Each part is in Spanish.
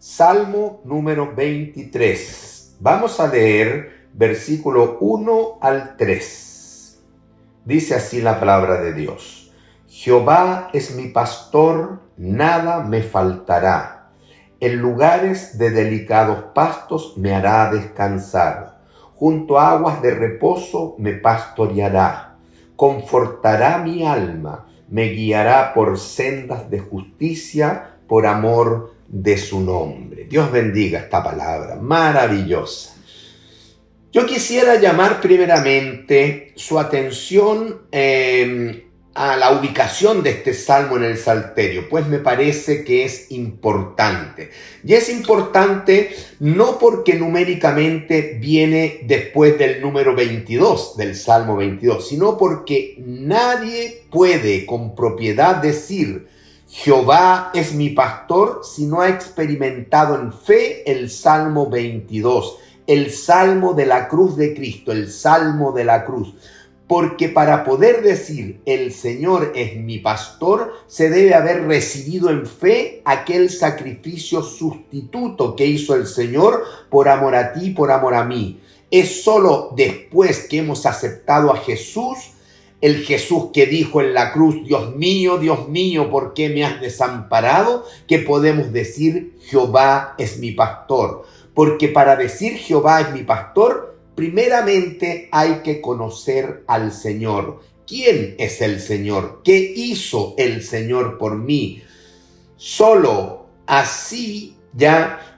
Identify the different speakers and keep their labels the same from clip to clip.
Speaker 1: Salmo número 23. Vamos a leer versículo 1 al 3. Dice así la palabra de Dios. Jehová es mi pastor, nada me faltará. En lugares de delicados pastos me hará descansar. Junto a aguas de reposo me pastoreará. Confortará mi alma, me guiará por sendas de justicia, por amor de su nombre. Dios bendiga esta palabra maravillosa. Yo quisiera llamar primeramente su atención a la ubicación de este salmo en el Salterio, pues me parece que es importante. Y es importante no porque numéricamente viene después del número 22, del Salmo 22, sino porque nadie puede con propiedad decir Jehová es mi pastor si no ha experimentado en fe el Salmo 22, el Salmo de la cruz de Cristo, el Salmo de la cruz. Porque para poder decir el Señor es mi pastor, se debe haber recibido en fe aquel sacrificio sustituto que hizo el Señor por amor a ti, por amor a mí. Es solo después que hemos aceptado a Jesús, el Jesús que dijo en la cruz, Dios mío, ¿por qué me has desamparado?, que podemos decir Jehová es mi pastor. Porque para decir Jehová es mi pastor, primeramente hay que conocer al Señor. ¿Quién es el Señor? ¿Qué hizo el Señor por mí? Solo así ya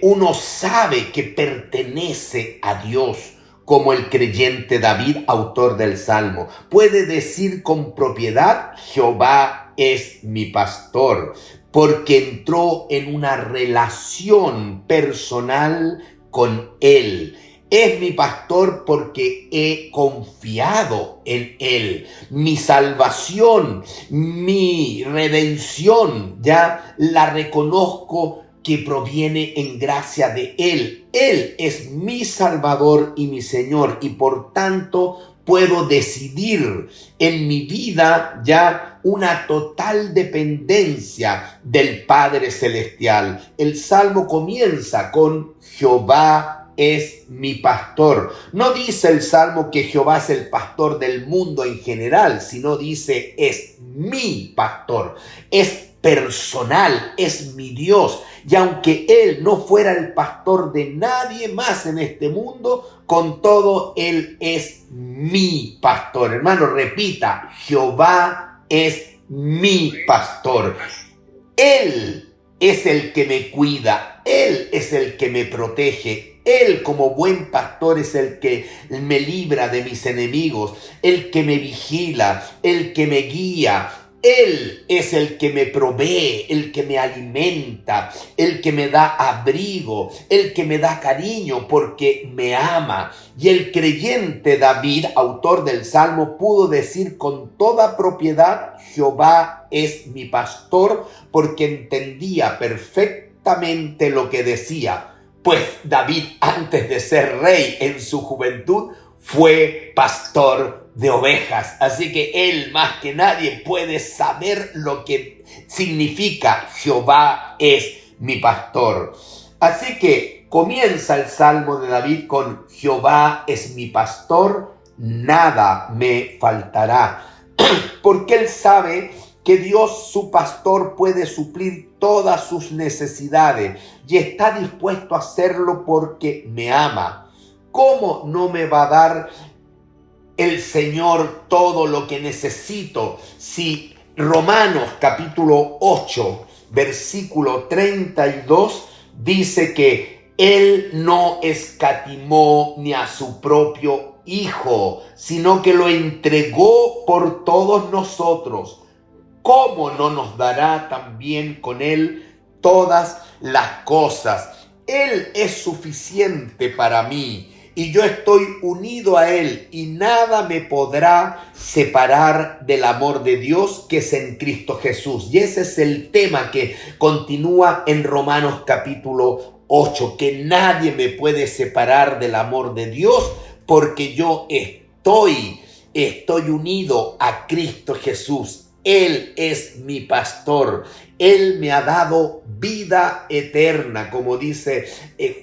Speaker 1: uno sabe que pertenece a Dios. Como el creyente David, autor del Salmo, puede decir con propiedad, Jehová es mi pastor, porque entró en una relación personal con Él. Es mi pastor porque he confiado en Él. Mi salvación, mi redención, ya la reconozco que proviene en gracia de Él. Él es mi Salvador y mi Señor, y por tanto puedo decidir en mi vida ya una total dependencia del Padre Celestial. El Salmo comienza con Jehová es mi pastor. No dice el Salmo que Jehová es el pastor del mundo en general, sino dice es mi pastor, es personal, es mi Dios. Y aunque Él no fuera el pastor de nadie más en este mundo, con todo Él es mi pastor. Hermano, repita, Jehová es mi pastor. Él es el que me cuida, Él es el que me protege. Él como buen pastor es el que me libra de mis enemigos, el que me vigila, el que me guía. Él es el que me provee, el que me alimenta, el que me da abrigo, el que me da cariño porque me ama. Y el creyente David, autor del Salmo, pudo decir con toda propiedad, Jehová es mi pastor, porque entendía perfectamente lo que decía. Pues David, antes de ser rey en su juventud, fue pastor de ovejas. Así que él más que nadie puede saber lo que significa Jehová es mi pastor. Así que comienza el Salmo de David con Jehová es mi pastor, nada me faltará. Porque él sabe que Dios, su pastor, puede suplir todas sus necesidades y está dispuesto a hacerlo porque me ama. ¿Cómo no me va a dar el Señor todo lo que necesito si Romanos capítulo 8, versículo 32 dice que Él no escatimó ni a su propio Hijo, sino que lo entregó por todos nosotros? ¿Cómo no nos dará también con Él todas las cosas? Él es suficiente para mí y yo estoy unido a Él y nada me podrá separar del amor de Dios que es en Cristo Jesús. Y ese es el tema que continúa en Romanos capítulo 8, que nadie me puede separar del amor de Dios porque yo estoy unido a Cristo Jesús. Él es mi pastor. Él me ha dado vida eterna, como dice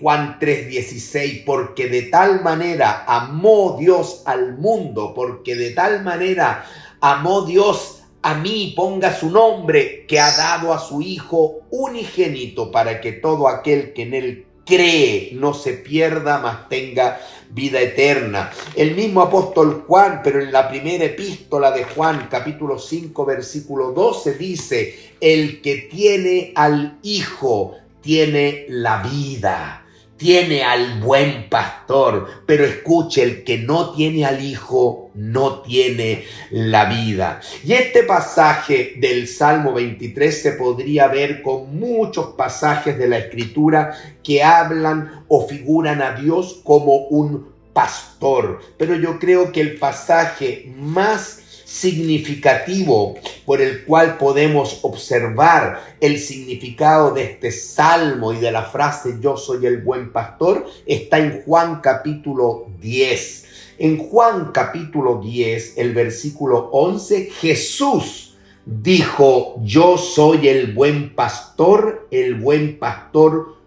Speaker 1: Juan 3:16, porque de tal manera amó Dios al mundo, porque de tal manera amó Dios a mí, ponga su nombre, que ha dado a su Hijo unigénito para que todo aquel que en él cree no se pierda, mas tenga vida eterna. El mismo apóstol Juan, pero en la primera epístola de Juan, capítulo 5, versículo 12, dice: el que tiene al Hijo tiene la vida, tiene al buen pastor. Pero escuche, el que no tiene al Hijo no tiene la vida. Y este pasaje del Salmo 23 se podría ver con muchos pasajes de la Escritura que hablan o figuran a Dios como un pastor. Pero yo creo que el pasaje más significativo por el cual podemos observar el significado de este salmo y de la frase yo soy el buen pastor está en Juan capítulo 10. En Juan capítulo 10, el versículo 11, Jesús dijo: yo soy el buen pastor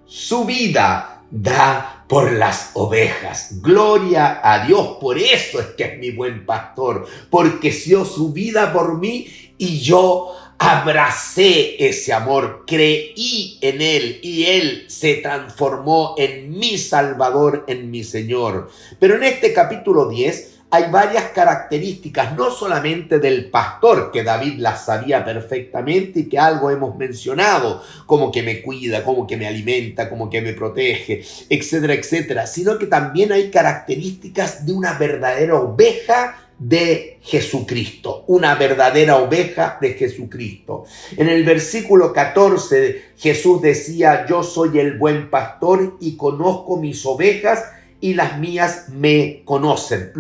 Speaker 1: su vida da por las ovejas. Gloria a Dios, por eso es que es mi buen pastor, porque dio su vida por mí y yo abracé ese amor, creí en Él y Él se transformó en mi Salvador, en mi Señor. Pero en este capítulo 10 hay varias características, no solamente del pastor, que David las sabía perfectamente y que algo hemos mencionado, como que me cuida, como que me alimenta, como que me protege, etcétera, etcétera, sino que también hay características de una verdadera oveja de Jesucristo, una verdadera oveja de Jesucristo. En el versículo 14 Jesús decía: yo soy el buen pastor y conozco mis ovejas y las mías me conocen.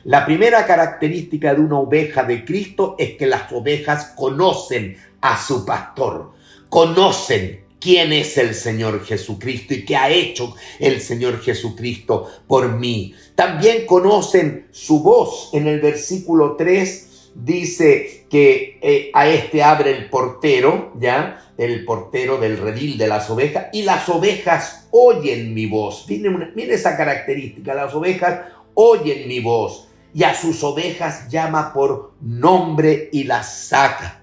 Speaker 1: La primera característica de una oveja de Cristo es que las ovejas conocen a su pastor, conocen quién es el Señor Jesucristo y qué ha hecho el Señor Jesucristo por mí. También conocen su voz. En el versículo 3 dice que a este abre el portero, ¿ya? El portero del redil de las ovejas, y las ovejas oyen mi voz. Mire esa característica: las ovejas oyen mi voz, y a sus ovejas llama por nombre y las saca.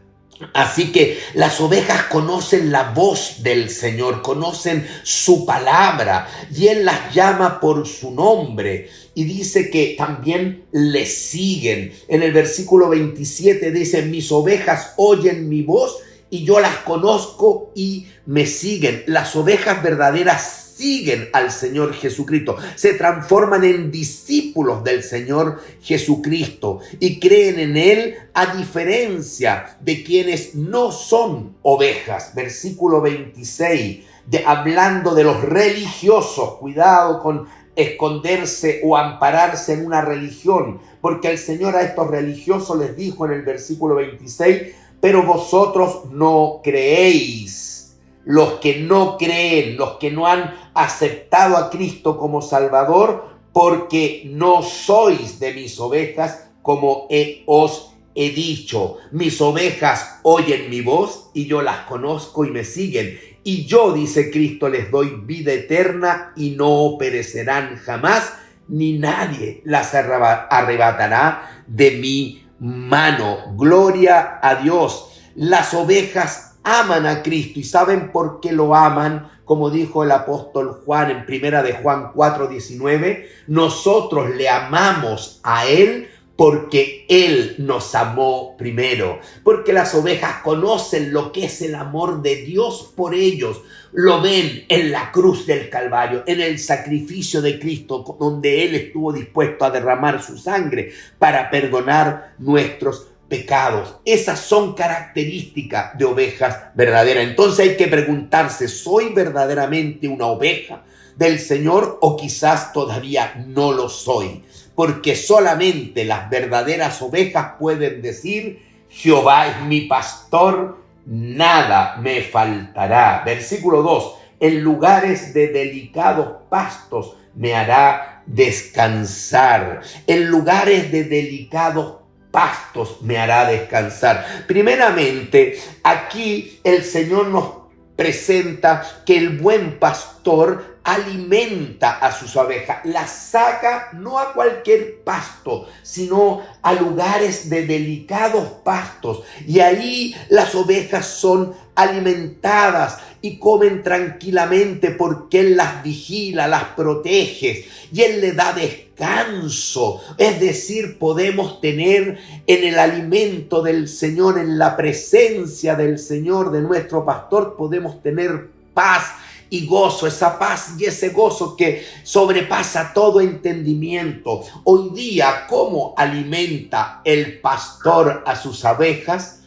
Speaker 1: Así que las ovejas conocen la voz del Señor, conocen su palabra, y Él las llama por su nombre. Y dice que también le siguen. En el versículo 27 dice: mis ovejas oyen mi voz y yo las conozco y me siguen. Las ovejas verdaderas siguen al Señor Jesucristo, se transforman en discípulos del Señor Jesucristo y creen en Él, a diferencia de quienes no son ovejas. Versículo 26, hablando de los religiosos. Cuidado con esconderse o ampararse en una religión, porque el Señor a estos religiosos les dijo en el versículo 26: pero vosotros no creéis. Los que no creen, los que no han aceptado a Cristo como Salvador, porque no sois de mis ovejas, como os he dicho. Mis ovejas oyen mi voz y yo las conozco y me siguen. Y yo, dice Cristo, les doy vida eterna y no perecerán jamás, ni nadie las arrebatará de mi mano. Gloria a Dios. Las ovejas aman a Cristo. ¿Y saben por qué lo aman? Como dijo el apóstol Juan en primera de Juan 4:19, nosotros le amamos a Él porque Él nos amó primero. Porque las ovejas conocen lo que es el amor de Dios por ellos. Lo ven en la cruz del Calvario, en el sacrificio de Cristo, donde Él estuvo dispuesto a derramar su sangre para perdonar nuestros pecados. Esas son características de ovejas verdaderas. Entonces hay que preguntarse: ¿soy verdaderamente una oveja del Señor o quizás todavía no lo soy? Porque solamente las verdaderas ovejas pueden decir: Jehová es mi pastor, nada me faltará. Versículo 2: en lugares de delicados pastos me hará descansar. En lugares de delicados pastos me hará descansar. Primeramente, aquí el Señor nos presenta que el buen pastor alimenta a sus ovejas, las saca no a cualquier pasto, sino a lugares de delicados pastos, y ahí las ovejas son alimentadas y comen tranquilamente porque Él las vigila, las protege y Él le da descanso. Es decir, podemos tener en el alimento del Señor, en la presencia del Señor, de nuestro pastor, podemos tener paz y gozo, esa paz y ese gozo que sobrepasa todo entendimiento. Hoy día, ¿cómo alimenta el pastor a sus ovejas?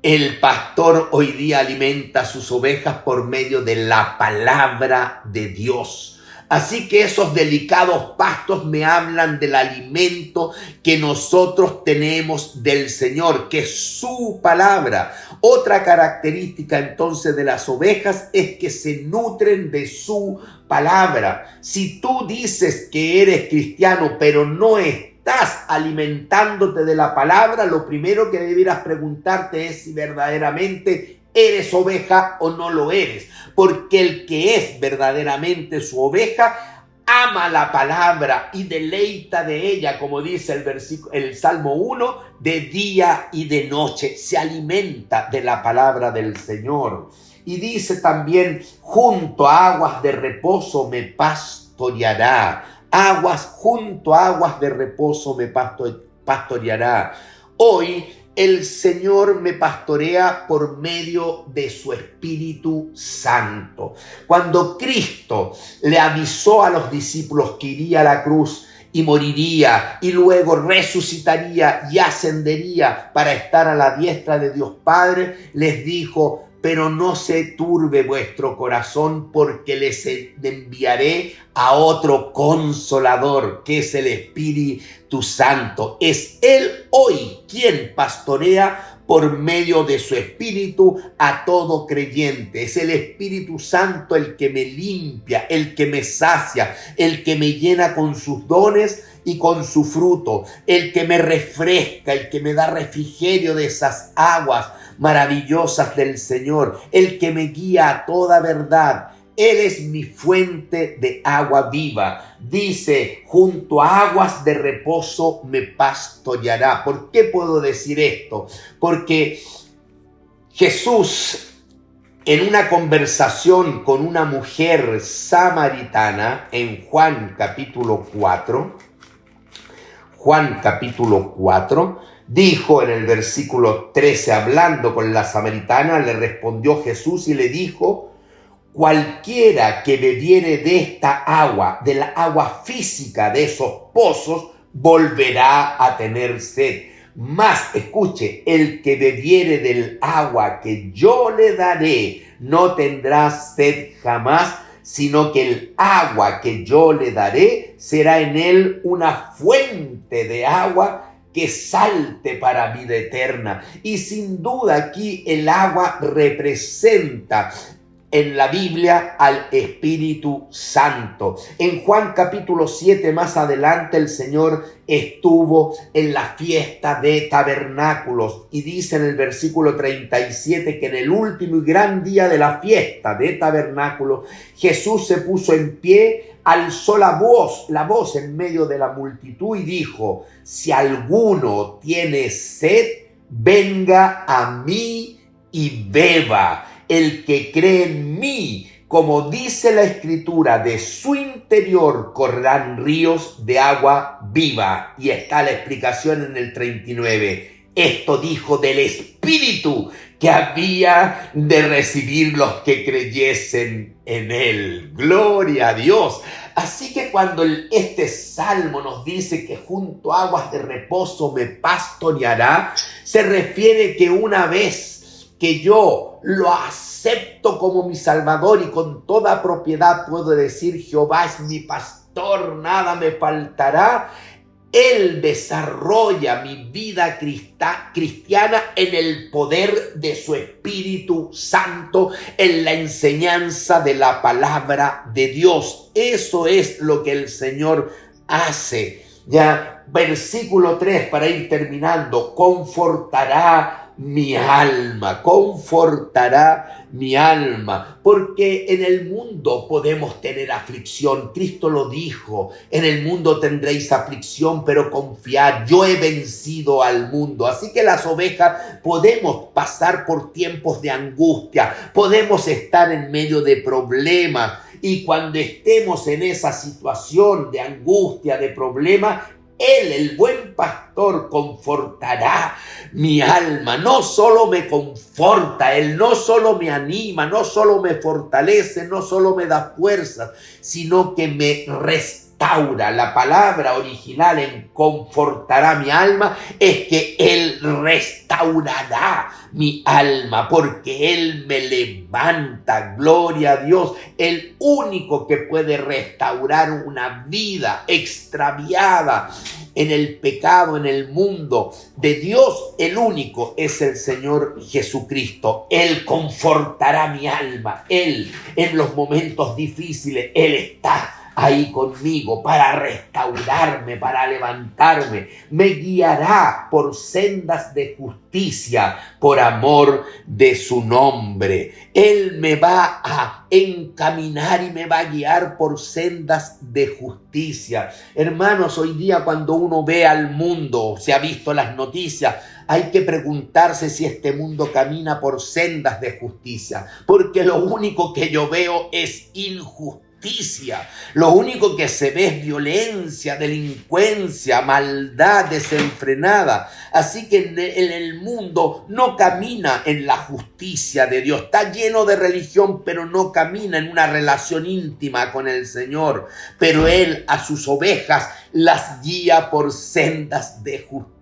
Speaker 1: El pastor hoy día alimenta a sus ovejas por medio de la palabra de Dios. Así que esos delicados pastos me hablan del alimento que nosotros tenemos del Señor, que es su palabra. Otra característica entonces de las ovejas es que se nutren de su palabra. Si tú dices que eres cristiano, pero no estás alimentándote de la palabra, lo primero que debieras preguntarte es si verdaderamente eres oveja o no lo eres, porque el que es verdaderamente su oveja ama la palabra y deleita de ella, como dice el Salmo 1, de día y de noche, se alimenta de la palabra del Señor. Y dice también, junto a aguas de reposo me pastoreará. Junto a aguas de reposo me pastoreará. Hoy el Señor me pastorea por medio de su Espíritu Santo. Cuando Cristo le avisó a los discípulos que iría a la cruz y moriría y luego resucitaría y ascendería para estar a la diestra de Dios Padre, les dijo: pero no se turbe vuestro corazón, porque les enviaré a otro consolador, que es el Espíritu Santo. Es Él hoy quien pastorea por medio de su Espíritu a todo creyente. Es el Espíritu Santo el que me limpia, el que me sacia, el que me llena con sus dones y con su fruto, el que me refresca, el que me da refrigerio de esas aguas maravillosas del Señor, el que me guía a toda verdad. Él es mi fuente de agua viva. Dice, junto a aguas de reposo me pastoreará. ¿Por qué puedo decir esto? Porque Jesús, en una conversación con una mujer samaritana, en Juan capítulo 4, dijo en el versículo 13, hablando con la samaritana, le respondió Jesús y le dijo: cualquiera que bebiere de esta agua, de la agua física de esos pozos, volverá a tener sed. Mas, escuche, el que bebiere del agua que yo le daré, no tendrá sed jamás, sino que el agua que yo le daré será en él una fuente de agua que salte para vida eterna. Y sin duda aquí el agua representa en la Biblia al Espíritu Santo. En Juan capítulo 7 más adelante el Señor estuvo en la fiesta de tabernáculos y dice en el versículo 37 que en el último y gran día de la fiesta de tabernáculos Jesús se puso en pie, alzó la voz en medio de la multitud y dijo: si alguno tiene sed, venga a mí y beba. El que cree en mí, como dice la Escritura, de su interior correrán ríos de agua viva. Y está la explicación en el 39. Esto dijo del Espíritu que había de recibir los que creyesen en él. ¡Gloria a Dios! Así que cuando este salmo nos dice que junto a aguas de reposo me pastoreará, se refiere que una vez que yo lo acepto como mi Salvador y con toda propiedad puedo decir: Jehová es mi pastor, nada me faltará. Él desarrolla mi vida cristiana en el poder de su Espíritu Santo, en la enseñanza de la palabra de Dios. Eso es lo que el Señor hace. Ya, versículo 3 para ir terminando. Confortará mi alma, confortará mi alma, porque en el mundo podemos tener aflicción. Cristo lo dijo, en el mundo tendréis aflicción, pero confiad, yo he vencido al mundo. Así que las ovejas podemos pasar por tiempos de angustia, podemos estar en medio de problemas, y cuando estemos en esa situación de angustia, de problema, Él, el buen pastor, confortará mi alma. No solo me conforta, Él no solo me anima, no solo me fortalece, no solo me da fuerzas, sino que me restaura. La palabra original en confortará mi alma es que Él restaurará mi alma, porque Él me levanta. Gloria a Dios, el único que puede restaurar una vida extraviada en el pecado, en el mundo de Dios, el único es el Señor Jesucristo. Él confortará mi alma. Él, en los momentos difíciles, Él está ahí conmigo para restaurarme, para levantarme. Me guiará por sendas de justicia por amor de su nombre. Él me va a encaminar y me va a guiar por sendas de justicia. Hermanos, hoy día cuando uno ve al mundo, se ha visto las noticias, hay que preguntarse si este mundo camina por sendas de justicia, porque lo único que yo veo es injusticia. Lo único que se ve es violencia, delincuencia, maldad desenfrenada. Así que en el mundo no camina en la justicia de Dios. Está lleno de religión, pero no camina en una relación íntima con el Señor. Pero Él a sus ovejas las guía por sendas de justicia.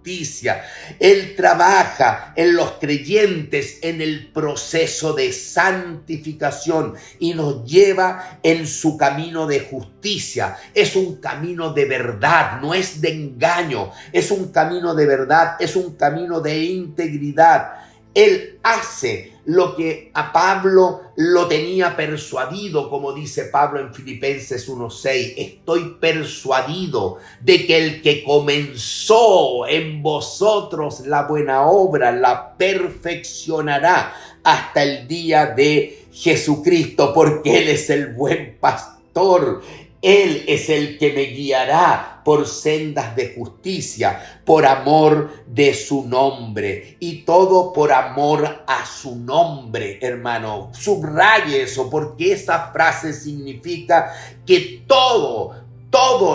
Speaker 1: Él trabaja en los creyentes en el proceso de santificación y nos lleva en su camino de justicia. Es un camino de verdad, no es de engaño. Es un camino de verdad, es un camino de integridad. Él hace lo que a Pablo lo tenía persuadido, como dice Pablo en Filipenses 1:6. Estoy persuadido de que el que comenzó en vosotros la buena obra la perfeccionará hasta el día de Jesucristo, porque Él es el buen pastor. Él es el que me guiará por sendas de justicia, por amor de su nombre. Y todo por amor a su nombre, hermano. Subraye eso, porque esa frase significa que todo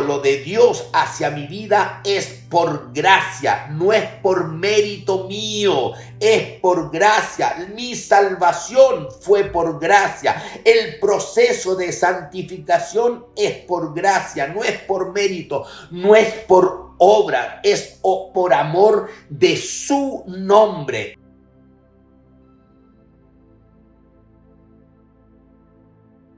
Speaker 1: lo de Dios hacia mi vida es por gracia, no es por mérito mío, es por gracia. Mi salvación fue por gracia. El proceso de santificación es por gracia, no es por mérito, no es por obra, es por amor de su nombre.